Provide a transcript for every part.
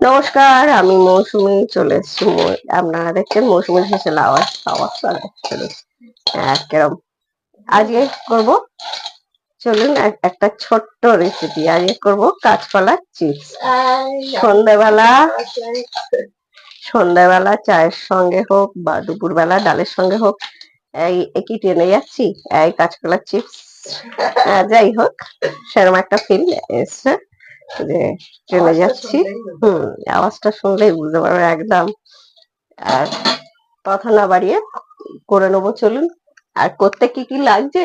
নমস্কার, আমি মৌসুমী চলে এসেছি। আপনারা দেখছেন মৌসুমীর হেসেল আওয়াজ আওয়াজ কেরম আজকে করব। চলুন একটা ছোট্ট রেসিপি আজকে করব, কাঁচকলার চিপস। সন্ধ্যাবেলা সন্ধ্যাবেলা চায়ের সঙ্গে হোক বা দুপুরবেলা ডালের সঙ্গে হোক, এই একই ট্রেনে যাচ্ছি, এই কাঁচকলার চিপস যাই হোক, সেরকম একটা ফিল এসছে যে ট্রেনে যাচ্ছি। আওয়াজটা শুনলেই বুঝতে পারবে একদম। আর কথা না বাড়িয়ে করে নেবো, চলুন। আর করতে কি কি লাগছে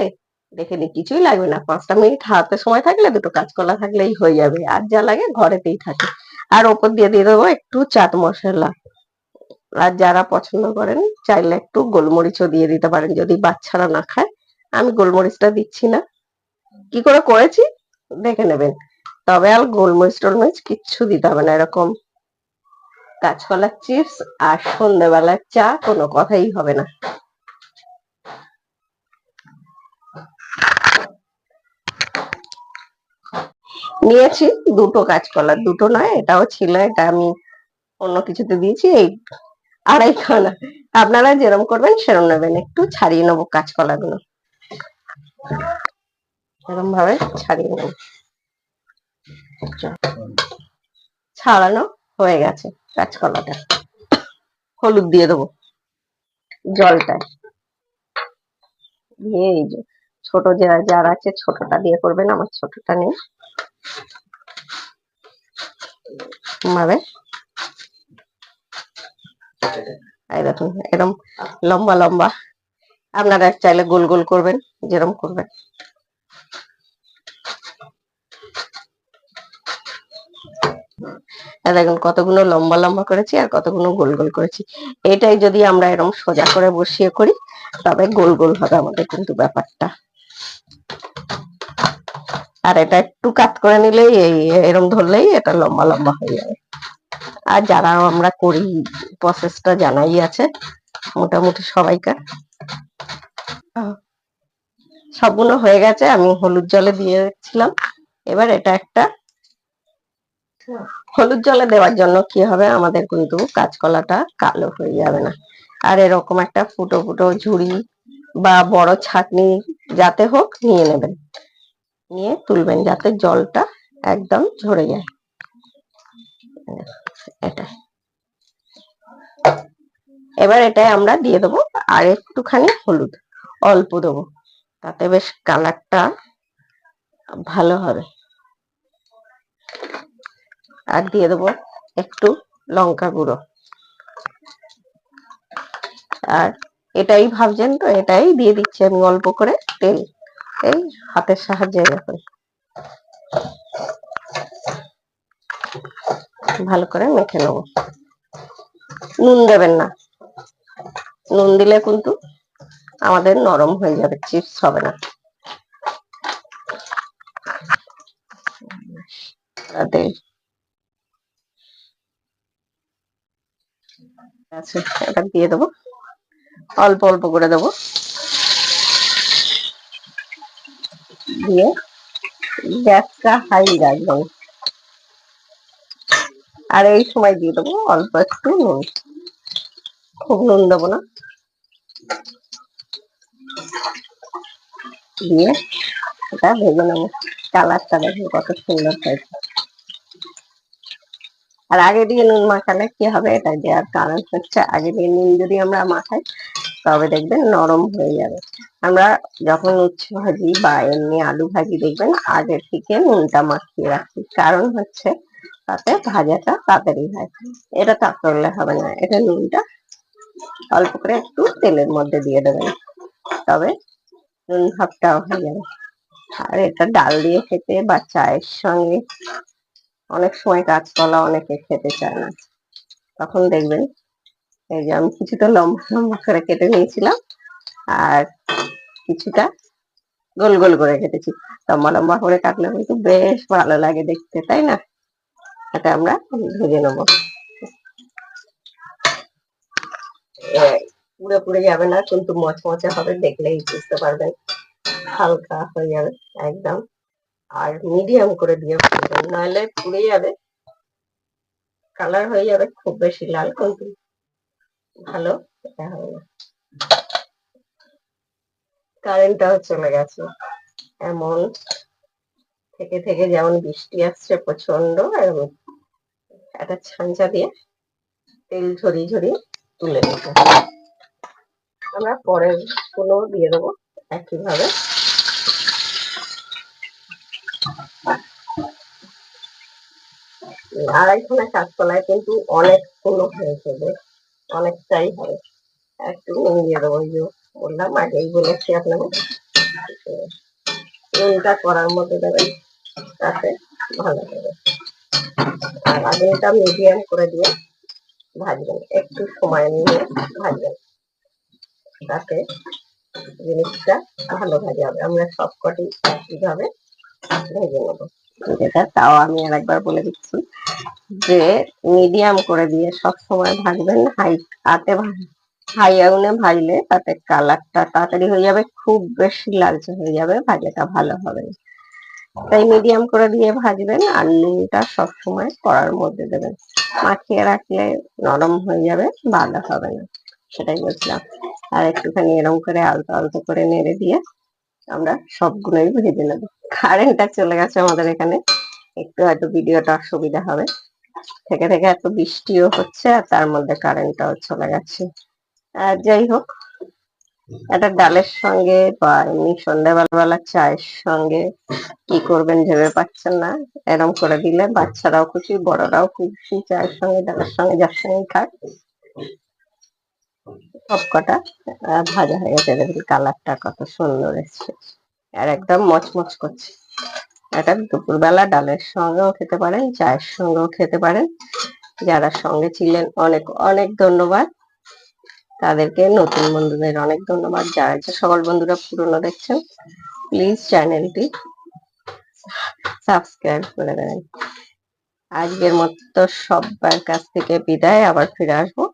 দেখে নি। কিছুই লাগবে না, 5টা মিনিট হাতে সময় থাকলে দুটো কাঁচকলা থাকলেই হয়ে যাবে। আর যা লাগে ঘরেতেই থাকে। আর ওপর দিয়ে দিয়ে দেবো একটু চাট মশলা। আর যারা পছন্দ করেন চাইলে একটু গোলমরিচও দিয়ে দিতে পারেন, যদি বাচ্চারা না খায়। আমি গোলমরিচটা দিচ্ছি না। কি করে করেছি দেখে নেবেন। তবে আর গোলমরিচ টোলমরিচ কিচ্ছু দিতে হবে না। এরকম কাঁচকলার চিপস আর সন্ধ্যাবেলার চা কোনো কথাই হবে না। নিয়েছি দুটো কাঁচকলা, দুটো নয়, এটাও ছিল, এটা আমি অন্য কিছুতে দিয়েছি। এই 2.5 খানা। আপনারা যেরকম করবেন সেরকম নেবেন। একটু ছাড়িয়ে নেবো কাঁচকলাগুলো, এরকম ভাবে ছাড়িয়ে নেবো। ছাড়ানো হয়ে গেছে কাঁচকলাটা। হলুদ দিয়ে দেবো জলটায় দিয়ে। এই যে ছোট যারা আছে ছোটটা দিয়ে করবেন, আমার ছোটটা নেই। ভাবে এই দেখুন, এরকম লম্বা লম্বা। আপনারা চাইলে গোল গোল করবেন, যেরকম করবেন। দেখুন কতগুলো লম্বা লম্বা করেছি আর কতগুলো গোল গোল করেছি। এটাই যদি আমরা এরকম সোজা করে বসিয়ে করি তবে গোল গোল হবে আমাদের কিন্তু ব্যাপারটা। আর এটা একটু কাট করে নিলেই, এরকম ধরলেই এটা লম্বা লম্বা হয়ে যাবে। আর যারা আমরা করি প্রসেসটা জানাই আছে মোটামুটি সবাইকার। সবগুলো হয়ে গেছে, আমি হলুদ জলে দিয়েছিলাম। এবার এটা একটা হলুদ জলে দেওয়ার জন্য কি হবে, আমাদের কিন্তু কাঁচকলাটা কালো হয়ে যাবে না। আর এরকম একটা ফুটো ফুটো ঝুড়ি বা বড় ছাঁকনি যাতে হোক নিয়ে নেবেন, নিয়ে তুলবেন যাতে জলটা একদম ঝরে যায়। এটা এবার এটাই আমরা দিয়ে দেবো আর একটুখানি হলুদ অল্প দেবো, তাতে বেশ কালারটা ভালো হবে। আর দিয়ে দেবো একটু লঙ্কা গুঁড়ো। আর এটাই ভাবছেন তো, এটাই দিয়ে দিচ্ছি আমি অল্প করে তেল, এই হাতের সাহায্যে এরকম ভালো করে মেখে নেবো। নুন দেবেন না, নুন দিলে কিন্তু আমাদের নরম হয়ে যাবে, চিপস হবে না। এটা দিয়ে দেবো, অল্প অল্প করে দেবো, দিয়ে গ্যাসটা হাই রাখবেন। আর এই সময় দিয়ে দেবো অল্প একটু নুন, খুব নুন দেবো না। দিয়ে এটা ভেজে নেবো। কালারটা দেখুন কত সুন্দর হয়েছে। আর আগে দিয়ে নুন মাখালে কি হবে, এটা দেওয়ার কারণ হচ্ছে আগে দিয়ে নুন যদি আমরা মাখাই তবে দেখবেন নরম হয়ে যাবে। আমরা যখন উচ্ছে ভাজি বা এমনি আলু ভাজি দেখবেন আগে থেকে নুনটা মাখিয়ে রাখি, কারণ হচ্ছে তাতে ভাজাটা তাড়াতাড়ি হয়। এটা তা করলে হবে না, এটা নুনটা অল্প করে একটু তেলের মধ্যে দিয়ে দেবেন, তবে নুন ভাবটাও হয়ে যাবে। আর এটা ডাল দিয়ে খেতে বা চায়ের সঙ্গে, অনেক সময় কাঁচকলা অনেকে খেতে চায় না, তখন দেখবেন এই যে আমি কিছুটা লম্বা লম্বা করে কেটে নিয়েছিলাম আর কিছুটা গোল গোল করে কেটেছি। লম্বা লম্বা করে কাটলে কিন্তু বেশ ভালো লাগে দেখতে, তাই না? এটা আমরা ভেজে নেবো, পুরো পুড়ে যাবে না কিন্তু মচমচে হবে, দেখলেই বুঝতে পারবেন। হালকা হয়ে যাবে একদম। আর মিডিয়াম করে দিয়ে ভাজবেন, নাহলে পুড়ে যাবে। কালার হয়ে যাবে, খুব বেশি লাল কিন্তু ভালো এটা হবে না। কারেন্টটাও চলে গেছে। এমন থেকে থেকে যেমন বৃষ্টি আসছে প্রচন্ড, এরকম একটা ছাঁচা দিয়ে তেল ঝরিয়ে ঝরিয়ে তুলে নিতে। আমরা পরের গুলো দিয়ে দেবো একইভাবে। আড়াইখানা কাঁচকলায় কিন্তু অনেকগুলো হয়েছে, অনেকটাই হবে। একটু নুন দিয়ে দেবো, ওই যে বললাম আগেই বলেছি আপনাকে, নুনটা করার মধ্যে দেবেন, তাতে ভালো হবে। আর আগুনটা মিডিয়াম করে দিয়ে ভাজবেন, একটু সময় নিয়ে ভাজবেন, তাতে জিনিসটা ভালো ভাজা হবে। আমরা সবকটি একইভাবে ভেজে নেবো। যেটা তাও আমি আর একবার বলে দিচ্ছি যে মিডিয়াম করে দিয়ে সব সময় ভাজবেন। হাই আগুনে ভাজলে তাতে কালারটা তাড়াতাড়ি হয়ে যাবে, খুব বেশি লালচে হয়ে যাবে, ভাজাটা ভালো হবে। তাই মিডিয়াম করে দিয়ে ভাজবেন। আর নুনটা সবসময় কড়ার মধ্যে দেবেন, মাখিয়ে রাখলে নরম হয়ে যাবে, ভালো হবে না, সেটাই বলছিলাম। আর একটুখানি এরকম করে আলতো আলতো করে নেড়ে দিয়ে আমরা সবগুলোই ভেজে নেবো। কারেন্টটা চলে গেছে আমাদের এখানে, একটু হয়তো ভিডিওটা সুবিধা হবে। থেকে থেকে এত বৃষ্টিও হচ্ছে, আর তার মধ্যে কারেন্টটাও চলে গেছে। আর যাই হোক, একটা ডালের সঙ্গে বা এমনি সন্ধ্যাবেলা চায়ের সঙ্গে কি করবেন ভেবে পাচ্ছেন না, এরকম করে দিলে বাচ্চারাও খুশি, বড়রাও খুশি, চায়ের সঙ্গে ডালের সঙ্গে যার সঙ্গে খায়। সব কটা ভাজা হয়ে গেছে, দেখুন কালারটা কত সুন্দর এসছে, আর একদম মচমচ করছে। এটা দুপুরবেলা ডালের সঙ্গেও খেতে পারেন, চায়ের সঙ্গেও খেতে পারেন। যারা সঙ্গে ছিলেন অনেক অনেক ধন্যবাদ, তাদেরকে নতুন বন্ধুদের অনেক ধন্যবাদ, যারা যে সকল বন্ধুরা পুরনো দেখছেন প্লিজ চ্যানেলটি সাবস্ক্রাইব করে দেবেন। আজকের মতো সবার কাছ থেকে বিদায়, আবার ফিরে আসবো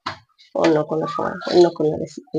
অন্য কোনো সময় অন্য কোনো রেসিপি।